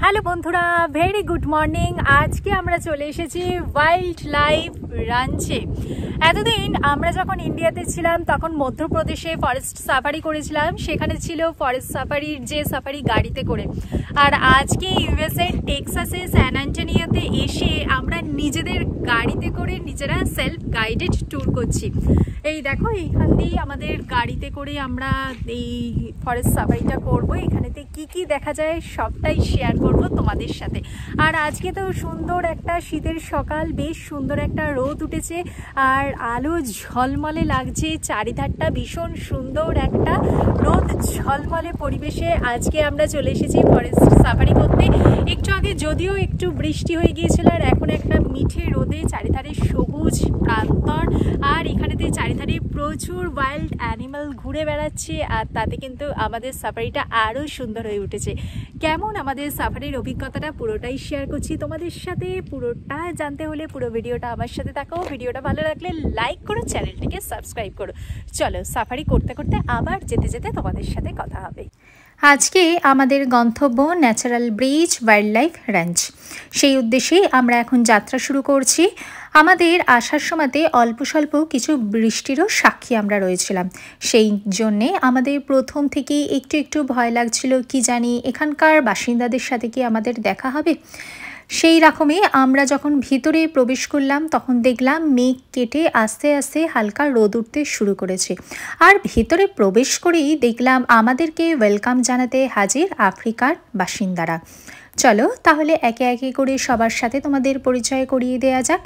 Hello বন্ধুরা, very good morning. আজকে আমরা চলে এসেছি ওয়াইল্ড লাইফ রাঞ্চে। এতদিন আমরা যখন ইন্ডিয়াতে ছিলাম তখন মধ্যপ্রদেশে ফরেস্ট সাফারি করেছিলাম। সেখানে ছিল ফরেস্ট সাফারির যে সাফারি গাড়িতে করে, আর আজকে ইউএসএ টেক্সাসে স্যান অ্যান্টোনিওতে এসে আমরা নিজেদের গাড়িতে করে নিজেরা সেলফ গাইডেড ট্যুর করছি। এই দেখো, এইখান দিয়েই আমাদের গাড়িতে করে আমরা এই ফরেস্ট সাফারিটা করবো। এখানেতে কি কি দেখা যায় সবটাই শেয়ার করব তোমাদের সাথে। আর আজকে তো সুন্দর একটা শীতের সকাল, বেশ সুন্দর একটা রোদ উঠেছে আর আলো ঝলমলে লাগছে। চারিধারটা ভীষণ সুন্দর একটা রোদ ঝলমলে পরিবেশে আজকে আমরা চলে এসেছি ফরেস্ট সাফারি করতে। একটু আগে যদিও একটু বৃষ্টি হয়ে গিয়েছিল, আর এখন একটা মিঠে রোদে চারিধারে সবুজ প্রান্তর, আর এখানেতে চারিধারে প্রচুর ওয়াইল্ড অ্যানিমাল ঘুরে বেড়াচ্ছে। আর তাতে কিন্তু আমাদের সাফারিটা আরও সুন্দর হয়ে উঠেছে। কেমন আমাদের সাফারির অভিজ্ঞতাটা পুরোটাই শেয়ার করছি তোমাদের সাথে। পুরোটা জানতে হলে পুরো ভিডিওটা আমার সাথে থাকো। ভিডিওটা ভালো লাগলে লাইক করো, চ্যানেলটিকে সাবস্ক্রাইব করো। চলো, সাফারি করতে করতে আবার যেতে যেতে তোমাদের সাথে কথা হবে। আজকে আমাদের গন্তব্য natural bridge wild life ranch. সেই উদ্দেশ্যেই আমরা এখন যাত্রা শুরু করছি। আমাদের আসার সময়তে অল্প স্বল্প কিছু বৃষ্টিরও সাক্ষী আমরা রয়েছিলাম। সেই জন্যে আমাদের প্রথম থেকেই একটু একটু ভয় লাগছিল, কি জানি এখানকার বাসিন্দাদের সাথে কি আমাদের দেখা হবে। সেই রকমই আমরা যখন ভিতরে প্রবেশ করলাম তখন দেখলাম মেঘ কেটে আস্তে আস্তে হালকা রোদ উঠতে শুরু করেছে। আর ভিতরে প্রবেশ করেই দেখলাম আমাদেরকে ওয়েলকাম জানাতে হাজির আফ্রিকার বাসিন্দারা। চলো তাহলে একে একে করে সবার সাথে তোমাদের পরিচয় করিয়ে দেয়া যাক।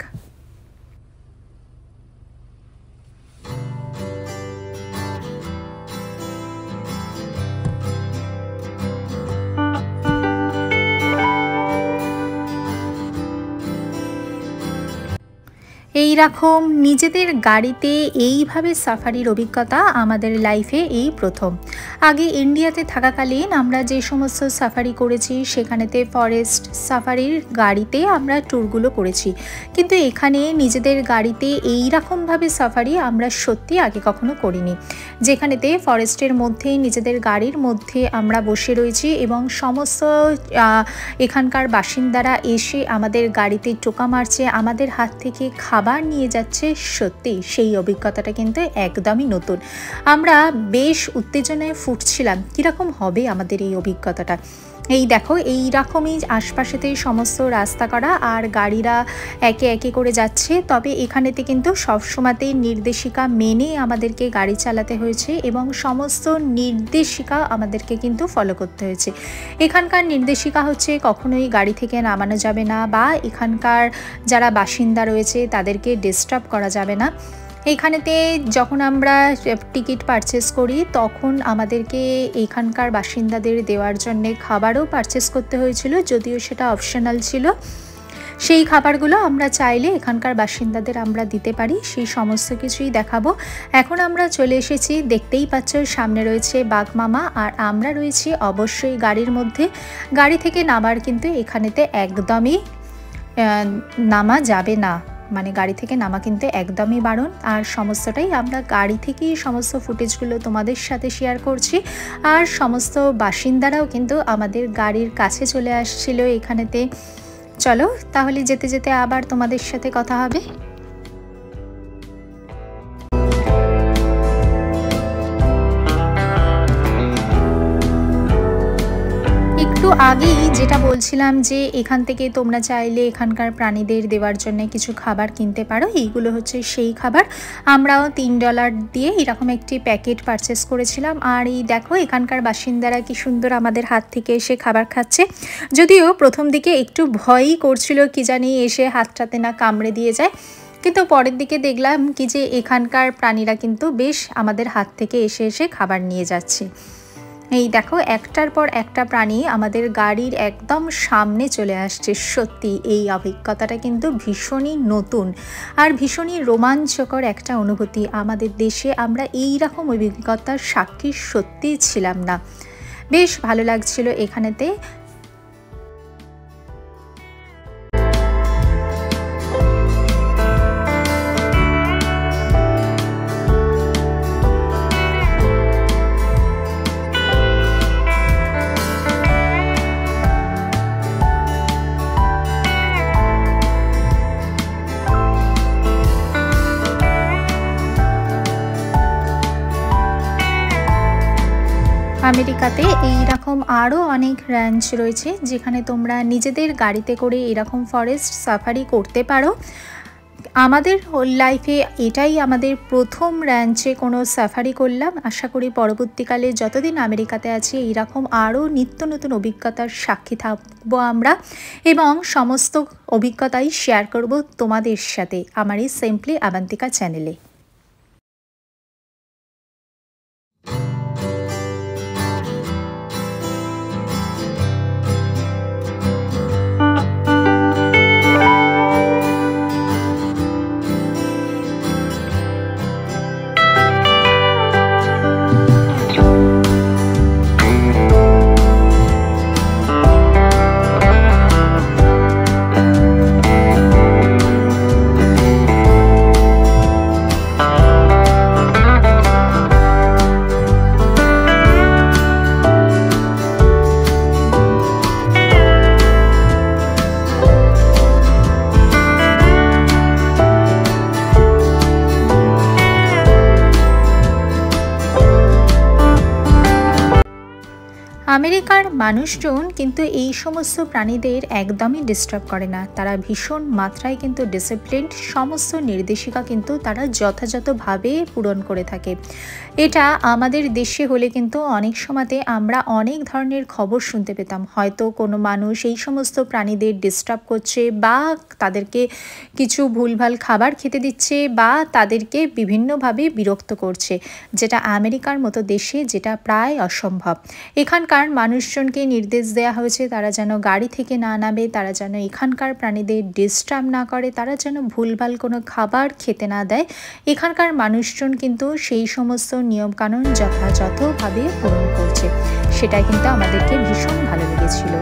এই রকম নিজেদের গাড়িতে এইভাবে সাফারির অভিজ্ঞতা আমাদের লাইফে এই প্রথম। আগে ইন্ডিয়াতে থাকাকালীন আমরা যে সমস্ত সাফারি করেছি সেখানেতে ফরেস্ট সাফারির গাড়িতে আমরা ট্যুরগুলো করেছি, কিন্তু এখানে নিজেদের গাড়িতে এই রকমভাবে সাফারি আমরা সত্যি আগে কখনো করিনি, যেখানেতে ফরেস্টের মধ্যে নিজেদের গাড়ির মধ্যে আমরা বসে রয়েছি এবং সমস্ত এখানকার বাসিন্দারা এসে আমাদের গাড়িতে টোকা মারছে, আমাদের হাত থেকে খাবার নিয়ে যাচ্ছে। সত্যি সেই অভিজ্ঞতাটা কিন্তু একদমই নতুন। আমরা বেশ উত্তেজনায় ফুটছিলাম কীরকম হবে আমাদের এই অভিজ্ঞতাটা। এই দেখো, এই রকমই আশপাশেতে সমস্ত রাস্তা করা আর গাড়িরা একে একে করে যাচ্ছে। তবে এখানেতে কিন্তু সবসময়তেই নির্দেশিকা মেনে আমাদেরকে গাড়ি চালাতে হয়েছে এবং সমস্ত নির্দেশিকা আমাদেরকে কিন্তু ফলো করতে হয়েছে। এখানকার নির্দেশিকা হচ্ছে কখনোই গাড়ি থেকে নামানো যাবে না, বা এখানকার যারা বাসিন্দা রয়েছে তাদেরকে ডিস্টার্ব করা যাবে না। এইখানেতে যখন আমরা টিকিট পারচেস করি তখন আমাদেরকে এখানকার বাসিন্দাদের দেওয়ার জন্যে খাবারও পারচেস করতে হয়েছিল, যদিও সেটা অপশনাল ছিল। সেই খাবারগুলো আমরা চাইলে এখানকার বাসিন্দাদের আমরা দিতে পারি, সেই সমস্ত কিছুই দেখাবো। এখন আমরা চলে এসেছি, দেখতেই পাচ্ছ সামনে রয়েছে বাঘ মামা, আর আমরা রয়েছি অবশ্যই গাড়ির মধ্যে। গাড়ি থেকে নামার কিন্তু এখানেতে একদমই নামা যাবে না, মানে গাড়ি থেকে নামা কিন্তু একদমই বারণ। আর সমস্তটাই আমরা গাড়ি থেকেই সমস্ত ফুটেজগুলো তোমাদের সাথে শেয়ার করছি। আর সমস্ত বাসিন্দারাও কিন্তু আমাদের গাড়ির কাছে চলে আসছিল এখানেতে। চলো তাহলে যেতে যেতে আবার তোমাদের সাথে কথা হবে। একটু আগেই যেটা বলছিলাম যে এখান থেকে তোমরা চাইলে এখানকার প্রাণীদের দেওয়ার জন্য কিছু খাবার কিনতে পারো। এইগুলো হচ্ছে সেই খাবার। আমরাও $3 দিয়ে এরকম একটি প্যাকেট পারচেস করেছিলাম। আর এই দেখো, এখানকার বাসিন্দারা কি সুন্দর আমাদের হাত থেকে এসে খাবার খাচ্ছে। যদিও প্রথম দিকে একটু ভয়ই করছিল, কি জানি এসে হাতটাতে না কামড়ে দিয়ে যায়, কিন্তু পরের দিকে দেখলাম কি যে এখানকার প্রাণীরা কিন্তু বেশ আমাদের হাত থেকে এসে এসে খাবার নিয়ে যাচ্ছে। এই দেখো, একটার পর একটা প্রাণী আমাদের গাড়ির একদম সামনে চলে আসছে। সত্যি এই অভিজ্ঞতাটা কিন্তু ভীষণই নতুন আর ভীষণই রোমাঞ্চকর একটা অনুভূতি। আমাদের দেশে আমরা এই রকম অভিজ্ঞতার সাক্ষী সত্যিই ছিলাম না। বেশ ভালো লাগছিল এখানেতে। আমেরিকাতে এই রকম আরও অনেক র্যাঞ্চ রয়েছে যেখানে তোমরা নিজেদের গাড়িতে করে এরকম ফরেস্ট সাফারি করতে পারো। আমাদের হোল লাইফে এটাই আমাদের প্রথম র্যাঞ্চে কোনো সাফারি করলাম। আশা করি পরবর্তীকালে যতদিন আমেরিকাতে আছি এইরকম আরও নিত্য নতুন অভিজ্ঞতার সাক্ষী থাকবো আমরা, এবং সমস্ত অভিজ্ঞতাই শেয়ার করব তোমাদের সাথে আমার এই সিম্পলি আবান্তিকা চ্যানেলে। আমেরিকার মানুষজন কিন্তু এই সমস্ত প্রাণীদের একদমই ডিস্টার্ব করে না। তারা ভীষণ মাত্রায় কিন্তু ডিসিপ্লিনড, সমস্ত নির্দেশিকা কিন্তু তারা যথাযথভাবে পূরণ করে থাকে। এটা আমাদের দেশে হলে কিন্তু অনেক সময়তে আমরা অনেক ধরনের খবর শুনতে পেতাম, হয়তো কোনো মানুষ এই সমস্ত প্রাণীদের ডিস্টার্ব করছে বা তাদেরকে কিছু ভুলভাল খাবার খেতে দিচ্ছে বা তাদেরকে বিভিন্নভাবে বিরক্ত করছে, যেটা আমেরিকার মতো দেশে যেটা প্রায় অসম্ভব। এখানকার মানুষজনকে নির্দেশ দেওয়া হয়েছে তারা যেন গাড়ি থেকে না নামে, তারা যেন এখানকার প্রাণীদের ডিস্টার্ব না করে, তারা যেন ভুলভাল কোনো খাবার খেতে না দেয়। এখানকার মানুষজন কিন্তু সেই সমস্ত নিয়মকানুন যথাযথভাবে পূরণ করছে, সেটাই কিন্তু আমাদেরকে ভীষণ ভালো লেগেছিল।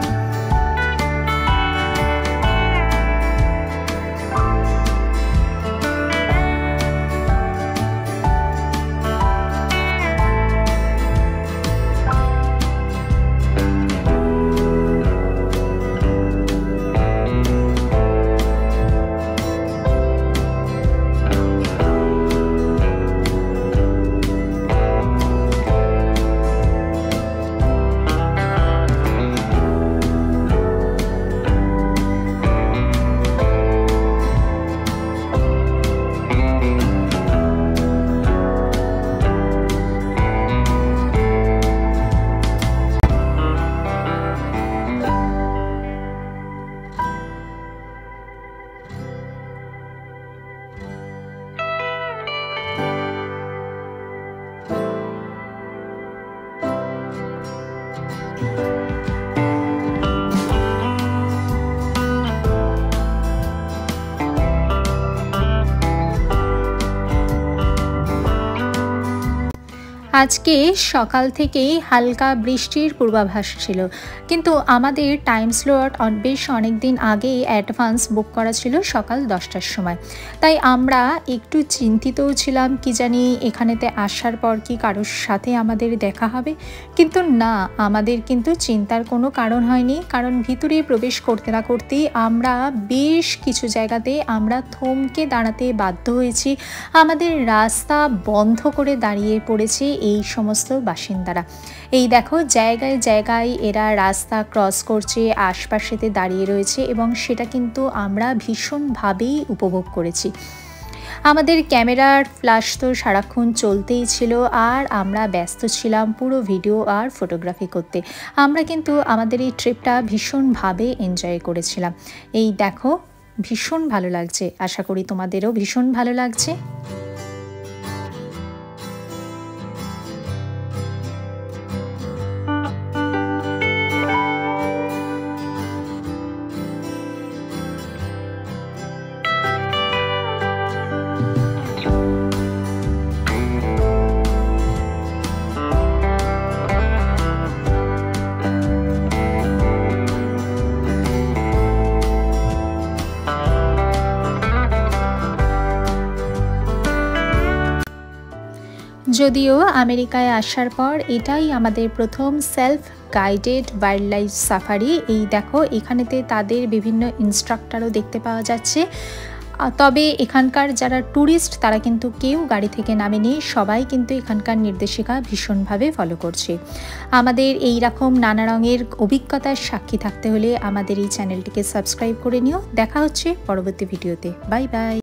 আজকে সকাল থেকেই হালকা বৃষ্টির পূর্বাভাস ছিল, কিন্তু আমাদের টাইম স্লট বেশ অনেক দিন আগেই অ্যাডভান্স বুক করা ছিল সকাল 10টার সময়। তাই আমরা একটু চিন্তিতও ছিলাম, কি জানি এখানেতে আসার পর কি কারোর সাথে আমাদের দেখা হবে, কিন্তু না, আমাদের কিন্তু চিন্তার কোনো কারণ হয়নি। কারণ ভিতরে প্রবেশ করতে না করতেই আমরা বেশ কিছু জায়গাতে আমরা থমকে দাঁড়াতে বাধ্য হয়েছি। আমাদের রাস্তা বন্ধ করে দাঁড়িয়ে পড়েছে এই সমস্ত বাসিন্দারা। এই দেখো জায়গায় জায়গায় এরা রাস্তা ক্রস করছে, আশপাশেতে দাঁড়িয়ে রয়েছে, এবং সেটা কিন্তু আমরা ভীষণভাবেই উপভোগ করেছি। আমাদের ক্যামেরার ফ্ল্যাশ তো সারাক্ষণ চলতেই ছিল, আর আমরা ব্যস্ত ছিলাম পুরো ভিডিও আর ফটোগ্রাফি করতে। আমরা কিন্তু আমাদের এই ট্রিপটা ভীষণভাবে এনজয় করেছিলাম। এই দেখো ভীষণ ভালো লাগছে, আশা করি তোমাদেরও ভীষণ ভালো লাগছে। যদিও আমেরিকায় আসার পর এটাই আমাদের প্রথম self guided wild life safari. এই দেখো এখানেতে তাদের বিভিন্ন ইনস্ট্রাক্টরও দেখতে পাওয়া যাচ্ছে। তবে এখানকার যারা ট্যুরিস্ট তারা কিন্তু কেউ গাড়ি থেকে নামেনি, সবাই কিন্তু এখানকার নির্দেশিকা ভীষণভাবে ফলো করছে। আমাদের এই রকম নানা রঙের অভিজ্ঞতার সাক্ষী থাকতে হলে আমাদের এই চ্যানেলটিকে সাবস্ক্রাইব করে নিও। দেখা হচ্ছে পরবর্তী ভিডিওতে। Bye bye.